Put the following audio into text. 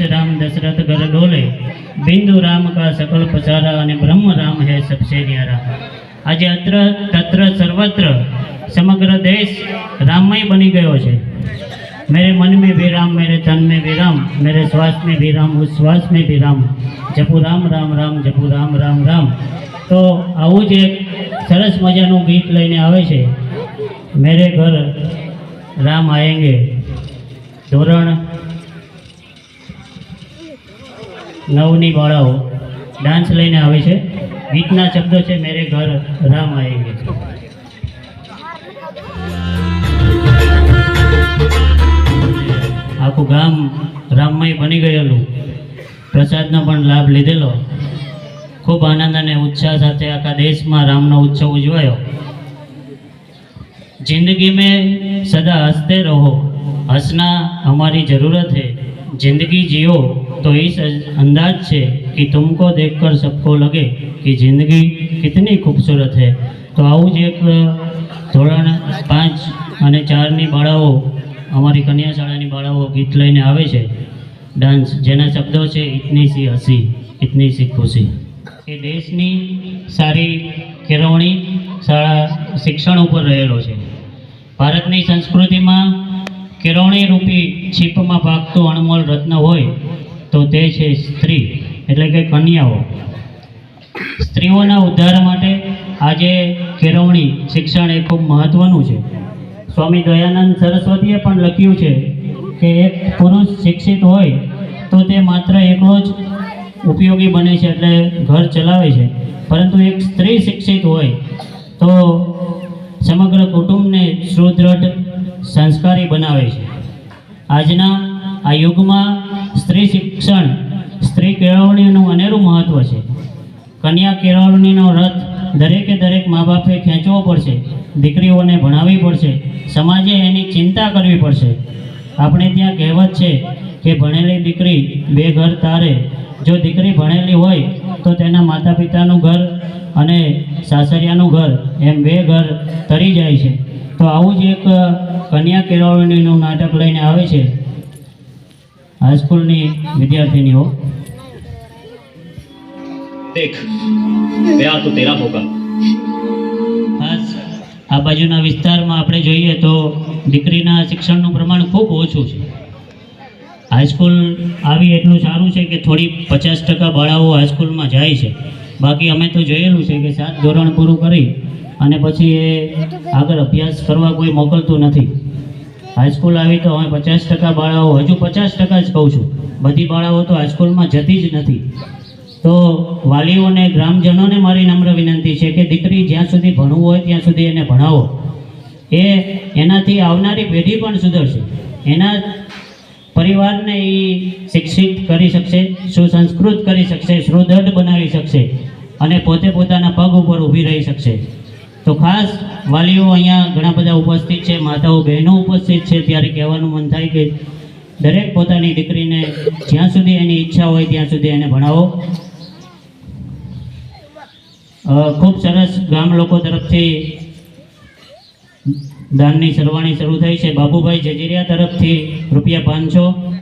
राम दशरथ घर डोले बिंदु राम का सकल पसारा અને બ્રહ્મ રામ है सबसे न्यारा। आज अत्र तत्र सर्वत्र समग्र देश राममय बनी गयो है। मेरे मन में भी राम, मेरे तन में भी राम, मेरे श्वास में भी राम, उस श्वास में भी राम, जपू राम राम राम, जपू राम राम राम। तो आવું જ એક સરસ મજાનું ગીત લઈને આવે છે, मेरे घर राम आएंगे। ધોરણ 9ની બાળાઓ डांस લઈને આવે છે। ગીતના શબ્દો છે मेरे घर राम आएंगे। આખું ગામ રામમય બની ગયેલું, પ્રસાદનો પણ લાભ લીધેલો। ખૂબ આનંદ અને ઉત્સાહ સાથે આખા દેશમાં રામનો ઉત્સવ ઉજવાયો। जिंदगी में सदा हंसते रहो, हंसना हमारी ज़रूरत है। जिंदगी जियो तो इस अंदाज से कि तुमको देखकर सबको लगे कि जिंदगी कितनी खूबसूरत है। तो આવું જ એક ધોરણ 5 અને 4ની બાળાઓ, અમારી કન્યા શાળાની બાળાઓ ગીત લઈને આવે છે ડાન્સ, જેના શબ્દો છે इतनी सी हंसी इतनी सी खुशी। એ દેશની સારી કેળવણી શાળા શિક્ષણ ઉપર રહેલો છે। ભારતની સંસ્કૃતિમાં કેળવણી રૂપી છીપમાં પાકતું અણમોલ રત્ન હોય તો તે છે સ્ત્રી, એટલે કે કન્યાઓ। સ્ત્રીઓના ઉદ્ધાર માટે આજે કેળવણી શિક્ષણ એ ખૂબ મહત્વનું છે। સ્વામી દયાનંદ સરસ્વતીએ પણ લખ્યું છે કે એક પુરુષ શિક્ષિત હોય તો તે માત્ર એકલો જ ઉપયોગી બને છે, એટલે ઘર ચલાવે છે, પરંતુ એક સ્ત્રી શિક્ષિત હોય તો સમગ્ર કુટુંબને સુદૃઢ સંસ્કારી બનાવે છે। આજના આ યુગમાં સ્ત્રી શિક્ષણ, સ્ત્રી કેળવણીનું અનેરું મહત્ત્વ છે। કન્યા કેળવણીનો રથ દરેકે દરેક મા બાપે ખેંચવો પડશે, દીકરીઓને ભણાવવી પડશે, સમાજે એની ચિંતા કરવી પડશે। આપણે ત્યાં કહેવત છે કે ભણેલી દીકરી બે ઘર તારે। જો દીકરી ભણેલી હોય તો તેના માતા પિતાનું ઘર અને સાસરિયાનું ઘર એમ બે ઘર તરી જાય છે। તો આવું જ એક કન્યા કેળવણીનું નાટક લઈને આવે છે હાઈસ્કૂલની વિદ્યાર્થીનીઓ। देख ब्याह तो तेरा होगा। ખાસ આ બાજુના વિસ્તારમાં આપણે જોઈએ તો દીકરીના શિક્ષણનું પ્રમાણ ખૂબ ઓછું છે। હાઈસ્કૂલ આવી એટલું સારું છે કે થોડી 50% બાળાઓ હાઈસ્કૂલમાં જાય છે, બાકી અમે તો જોયેલું છે કે 7 ધોરણ પૂરું કરી અને પછી એ આગળ અભ્યાસ કરવા કોઈ મોકલતું નથી। હાઈસ્કૂલ આવી તો અમે 50% બાળાઓ, હજુ 50% જ કહું છું, બધી બાળાઓ તો હાઈસ્કૂલમાં જતી જ નથી। તો વાલીઓને, ગ્રામજનોને મારી નમ્ર વિનંતી છે કે દીકરી જ્યાં સુધી ભણવું હોય ત્યાં સુધી એને ભણાવો। એનાથી આવનારી પેઢી પણ સુધરશે, એના પરિવારને એ શિક્ષિત કરી શકશે, સુસંસ્કૃત કરી શકશે, સુદૃઢ બનાવી શકશે અને પોતે પોતાના પગ ઉપર ઊભી રહી શકશે। તો ખાસ વાલીઓ અહીંયા ઘણા બધા ઉપસ્થિત છે, માતાઓ બહેનો ઉપસ્થિત છે, ત્યારે કહેવાનું મન થાય કે દરેક પોતાની દીકરીને જ્યાં સુધી એની ઈચ્છા હોય ત્યાં સુધી એને ભણાવો। ખૂબ સરસ ગામ લોકો તરફથી દાનની સરવાણી શરૂ થઈ છે। બાબુભાઈ જજીરિયા તરફથી ₹500।